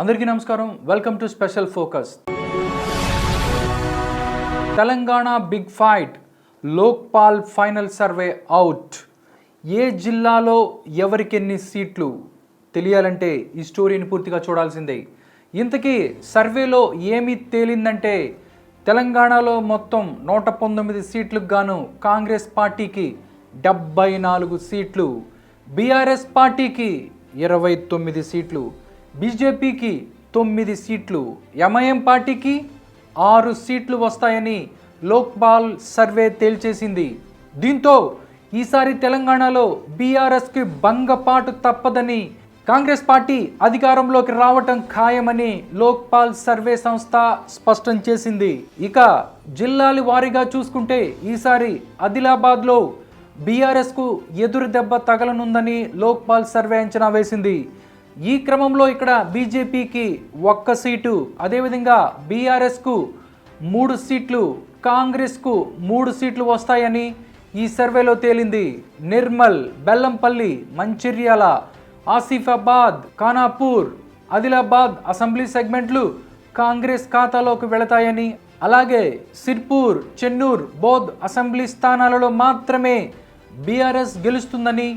అందరికీ నమస్కారం. Welcome to special focus. Telangana big fight, Lokpal final survey out. ఏ జిల్లాలో ఎవరికెన్ని సీట్లు తెలియాలంటే ఈ స్టోరీని పూర్తిగా చూడాల్సిందే. ఇంతకీ సర్వేలో ఏమి తేలిందంటే తెలంగాణలో మొత్తం 119 సీట్లకు గాను కాంగ్రెస్ పార్టీకి 74 సీట్లు, బీఆర్ఎస్ పార్టీకి 29 సీట్లు, బీజేపీకి 9 సీట్లు, ఎంఐఎం పార్టీకి 6 సీట్లు వస్తాయని లోక్పాల్ సర్వే తేల్చేసింది. దీంతో ఈసారి తెలంగాణలో బీఆర్ఎస్కి భంగపాటు తప్పదని, కాంగ్రెస్ పార్టీ అధికారంలోకి రావటం ఖాయమని లోక్పాల్ సర్వే సంస్థ స్పష్టం చేసింది. ఇక జిల్లాల వారీగా చూసుకుంటే ఈసారి ఆదిలాబాద్లో బీఆర్ఎస్కు ఎదురు దెబ్బ తగలనుందని లోక్పాల్ సర్వే అంచనా వేసింది. ఈ క్రమంలో ఇక్కడ బీజేపీకి 1 సీటు, అదేవిధంగా బీఆర్ఎస్కు 3 సీట్లు, కాంగ్రెస్కు 3 సీట్లు వస్తాయని ఈ సర్వేలో తేలింది. నిర్మల్, బెల్లంపల్లి, మంచిర్యాల, ఆసిఫాబాద్, ఖానాపూర్, ఆదిలాబాద్ అసెంబ్లీ సెగ్మెంట్లు కాంగ్రెస్ ఖాతాలోకి వెళతాయని, అలాగే సిర్పూర్, చెన్నూర్, బోధ్ అసెంబ్లీ స్థానాలలో మాత్రమే బీఆర్ఎస్ గెలుస్తుందని,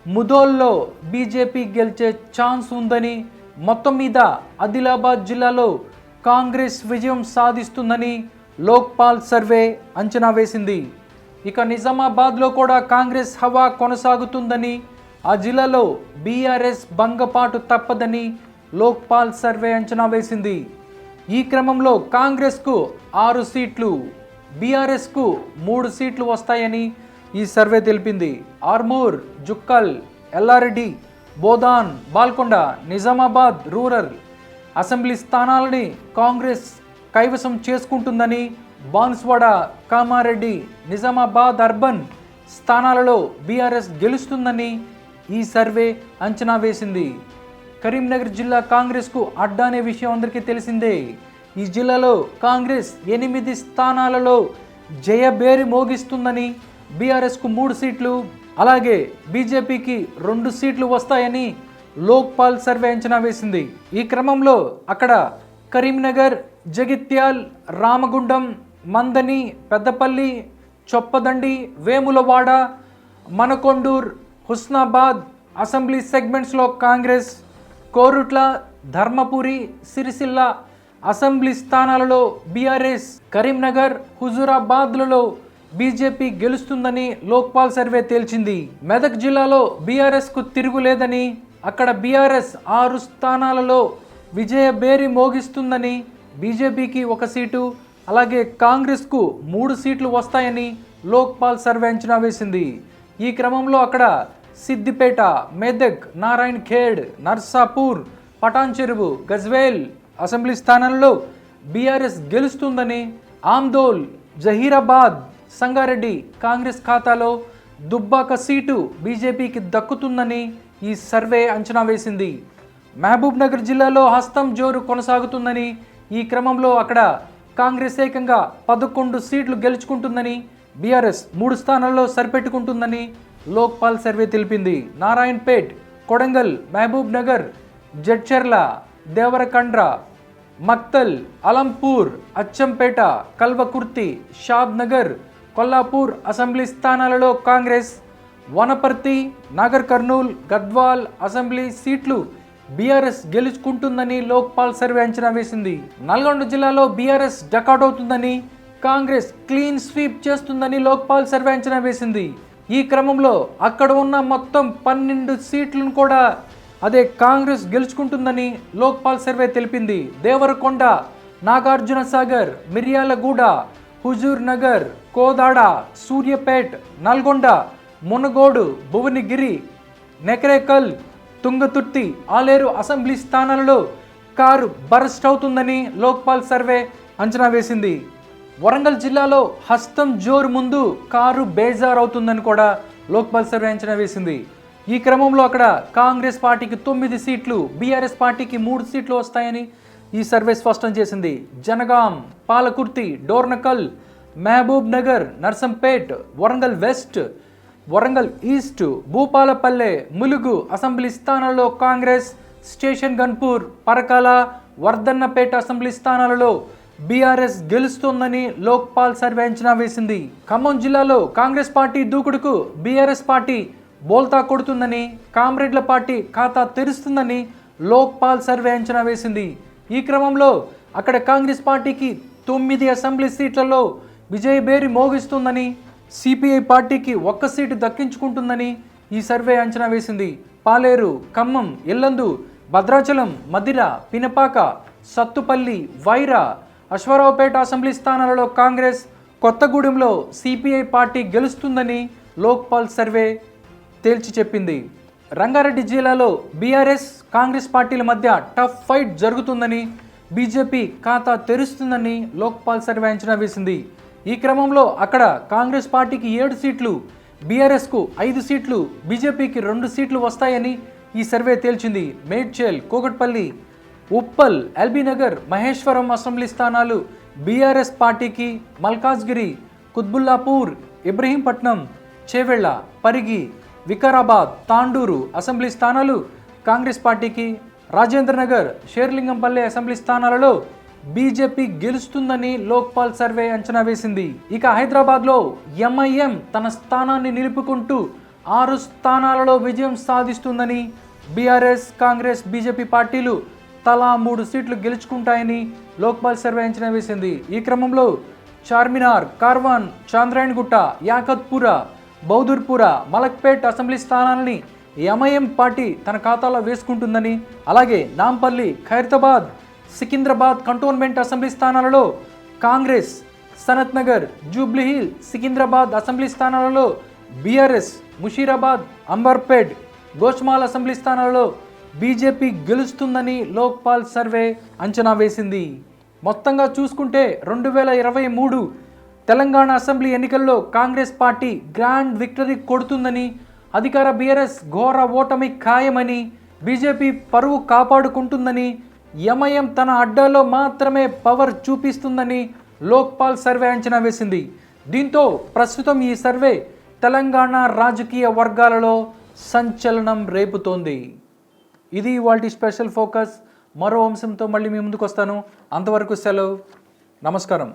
ముదోల్లో బీజేపీ గెలిచే ఛాన్స్ ఉందని, మొత్తం మీద ఆదిలాబాద్ జిల్లాలో కాంగ్రెస్ విజయం సాధిస్తుందని లోక్పాల్ సర్వే అంచనా వేసింది. ఇక నిజామాబాద్లో కూడా కాంగ్రెస్ హవా కొనసాగుతుందని, ఆ జిల్లాలో బీఆర్ఎస్ భంగపాటు తప్పదని లోక్పాల్ సర్వే అంచనా వేసింది. ఈ క్రమంలో కాంగ్రెస్కు 6 సీట్లు, బీఆర్ఎస్కు 3 సీట్లు వస్తాయని ఈ సర్వే తెలిపింది. ఆర్మూర్, జుక్కల్, ఎల్లారెడ్డి, బోధాన్, బాల్కొండ, నిజామాబాద్ రూరల్ అసెంబ్లీ స్థానాలని కాంగ్రెస్ కైవసం చేసుకుంటుందని, బాన్స్వాడ, కామారెడ్డి, నిజామాబాద్ అర్బన్ స్థానాలలో బీఆర్ఎస్ గెలుస్తుందని ఈ సర్వే అంచనా వేసింది. కరీంనగర్ జిల్లా కాంగ్రెస్కు అడ్డా అనే విషయం అందరికీ తెలిసిందే. ఈ జిల్లాలో కాంగ్రెస్ 8 స్థానాలలో జయబేరి మోగిస్తుందని, బీఆర్ఎస్కు 3 సీట్లు, అలాగే బీజేపీకి 2 సీట్లు వస్తాయని లోక్పాల్ సర్వే అంచనా వేసింది. ఈ క్రమంలో అక్కడ కరీంనగర్, జగిత్యాల్, రామగుండం, మందని, పెద్దపల్లి, చొప్పదండి, వేములవాడ, మనకొండూర్, హుస్నాబాద్ అసెంబ్లీ సెగ్మెంట్స్లో కాంగ్రెస్, కోరుట్ల, ధర్మపురి, సిరిసిల్ల అసెంబ్లీ స్థానాలలో బీఆర్ఎస్, కరీంనగర్, హుజూరాబాద్లలో బీజేపీ గెలుస్తుందని లోక్పాల్ సర్వే తేల్చింది. మెదక్ జిల్లాలో బీఆర్ఎస్కు తిరుగులేదని, అక్కడ బీఆర్ఎస్ 6 స్థానాలలో విజయబేరి మోగిస్తుందని, బీజేపీకి 1 సీటు, అలాగే కాంగ్రెస్కు 3 సీట్లు వస్తాయని లోక్పాల్ సర్వే అంచనా వేసింది. ఈ క్రమంలో అక్కడ సిద్దిపేట, మెదక్, నారాయణ్ ఖేడ్, నర్సాపూర్, పటాన్ చెరువు, గజ్వేల్ అసెంబ్లీ స్థానాల్లో బీఆర్ఎస్ గెలుస్తుందని, ఆమ్దోల్, జహీరాబాద్, సంగారెడ్డి కాంగ్రెస్ ఖాతాలో, దుబ్బాక సీటు బీజేపీకి దక్కుతుందని ఈ సర్వే అంచనా వేసింది. మహబూబ్ నగర్ జిల్లాలో హస్తం జోరు కొనసాగుతుందని, ఈ క్రమంలో అక్కడ కాంగ్రెస్ ఏకంగా 11 సీట్లు గెలుచుకుంటుందని, బీఆర్ఎస్ 3 స్థానాల్లో సరిపెట్టుకుంటుందని లోక్పాల్ సర్వే తెలిపింది. నారాయణపేట్, కొడంగల్, మహబూబ్ నగర్, జడ్చర్ల, దేవరకండ్ర, మక్తల్, అలంపూర్, అచ్చంపేట, కల్వకుర్తి, షాద్ నగర్, కొల్లాపూర్ అసెంబ్లీ స్థానాలలో కాంగ్రెస్, వనపర్తి, నాగర్ కర్నూల్, గద్వాల్ అసెంబ్లీ సీట్లు బీఆర్ఎస్ గెలుచుకుంటుందని లోక్పాల్ సర్వే అంచనా వేసింది. నల్గొండ జిల్లాలో బీఆర్ఎస్ డకౌట్ అవుతుందని, కాంగ్రెస్ క్లీన్ స్వీప్ చేస్తుందని లోక్పాల్ సర్వే అంచనా వేసింది. ఈ క్రమంలో అక్కడ ఉన్న మొత్తం 12 సీట్లను కూడా అదే కాంగ్రెస్ గెలుచుకుంటుందని లోక్పాల్ సర్వే తెలిపింది. దేవరకొండ, నాగార్జున సాగర్, మిర్యాలగూడ, హుజూర్ నగర్, కోదాడ, సూర్యపేట్, నల్గొండ, మునగోడు, భువనగిరి, నెకరేకల్, తుంగతుర్తి, ఆలేరు అసెంబ్లీ స్థానాలలో కారు బరస్ట్ అవుతుందని లోక్పాల్ సర్వే అంచనా వేసింది. వరంగల్ జిల్లాలో హస్తం జోరు ముందు కారు బేజార్ అవుతుందని కూడా లోక్పాల్ సర్వే అంచనా వేసింది. ఈ క్రమంలో అక్కడ కాంగ్రెస్ పార్టీకి 9 సీట్లు, బీఆర్ఎస్ పార్టీకి 3 సీట్లు వస్తాయని ఈ సర్వే స్పష్టం చేసింది. Jangaon, Palakurthi, Dornakal, Mahabub Nagar, Narsampet, Warangal west, Warangal east, Bhupalpalle, Mulugu assembly స్థానాల్లో కాంగ్రెస్, స్టేషన్ గన్పూర్, పరకాల, వర్ధన్నపేట అసెంబ్లీ స్థానాలలో బీఆర్ఎస్ గెలుస్తోందని లోక్పాల్ సర్వే అంచనా వేసింది. ఖమ్మం జిల్లాలో కాంగ్రెస్ పార్టీ దూకుడుకు బీఆర్ఎస్ పార్టీ బోల్తా కొడుతుందని, కామ్రేడ్ల పార్టీ ఖాతా తెరుస్తుందని లోక్పాల్ సర్వే అంచనా వేసింది. ఈ క్రమంలో అక్కడ కాంగ్రెస్ పార్టీకి 9 అసెంబ్లీ సీట్లలో విజయభేరి మోగిస్తుందని, సిపిఐ పార్టీకి 1 సీటు దక్కించుకుంటుందని ఈ సర్వే అంచనా వేసింది. పాలేరు, ఖమ్మం, ఎల్లందు, భద్రాచలం, మదిర, పినపాక, సత్తుపల్లి, వైరా, అశ్వారావుపేట అసెంబ్లీ స్థానాలలో కాంగ్రెస్, కొత్తగూడెంలో సిపిఐ పార్టీ గెలుస్తుందని లోక్పాల్ సర్వే తేల్చి చెప్పింది. రంగారెడ్డి జిల్లాలో బీఆర్ఎస్, కాంగ్రెస్ పార్టీల మధ్య టఫ్ ఫైట్ జరుగుతుందని, బీజేపీ ఖాతా తెరుస్తుందని లోక్పాల్ సర్వే అంచనా వేసింది. ఈ క్రమంలో అక్కడ కాంగ్రెస్ పార్టీకి 7 సీట్లు, బీఆర్ఎస్కు 5 సీట్లు, బీజేపీకి 2 సీట్లు వస్తాయని ఈ సర్వే తేల్చింది. మేడ్చల్, కూకట్పల్లి, ఉప్పల్, ఎల్బీనగర్, మహేశ్వరం అసెంబ్లీ స్థానాలు బీఆర్ఎస్ పార్టీకి, మల్కాజ్గిరి, కుత్బుల్లాపూర్, ఇబ్రహీంపట్నం, చేవెళ్ల, పరిగి, వికారాబాద్, తాండూరు అసెంబ్లీ స్థానాలు కాంగ్రెస్ పార్టీకి, రాజేంద్రనగర్, షేర్లింగంపల్లె అసెంబ్లీ స్థానాలలో బీజేపీ గెలుస్తుందని లోక్పాల్ సర్వే అంచనా వేసింది. ఇక హైదరాబాద్లో ఎంఐఎం తన స్థానాన్ని నిలుపుకుంటూ 6 స్థానాలలో విజయం సాధిస్తుందని, బీఆర్ఎస్, కాంగ్రెస్, బీజేపీ పార్టీలు తలా 3 సీట్లు గెలుచుకుంటాయని లోక్పాల్ సర్వే అంచనా వేసింది. ఈ క్రమంలో చార్మినార్, కార్వాన్, చాంద్రాయణగుట్ట, యాకత్పుర, బౌదూర్పుర, మలక్పేట్ అసెంబ్లీ స్థానాలని ఎంఐఎం పార్టీ తన ఖాతాలో వేసుకుంటుందని, అలాగే నాంపల్లి, ఖైరతాబాద్, సికింద్రాబాద్ కంటోన్మెంట్ అసెంబ్లీ స్థానాలలో కాంగ్రెస్, సనత్ నగర్, జూబ్లీహిల్, సికింద్రాబాద్ అసెంబ్లీ స్థానాలలో బీఆర్ఎస్, ముషీరాబాద్, అంబర్పేట్, గోష్మాల్ అసెంబ్లీ స్థానాలలో బీజేపీ గెలుస్తుందని లోక్పాల్ సర్వే అంచనా వేసింది. మొత్తంగా చూసుకుంటే 2023 తెలంగాణ అసెంబ్లీ ఎన్నికల్లో కాంగ్రెస్ పార్టీ గ్రాండ్ విక్టరీ కొడుతుందని, అధికార బీఆర్ఎస్ ఘోర ఓటమి ఖాయమని, బీజేపీ పరువు కాపాడుకుంటుందని, ఎంఐఎం తన అడ్డాలో మాత్రమే పవర్ చూపిస్తుందని లోక్పాల్ సర్వే అంచనా వేసింది. దీంతో ప్రస్తుతం ఈ సర్వే తెలంగాణ రాజకీయ వర్గాలలో సంచలనం రేపుతోంది. ఇది ఇవాల్టి స్పెషల్ ఫోకస్. మరో అంశంతో మళ్ళీ మీ ముందుకు వస్తాను. అంతవరకు సెలవు. నమస్కారం.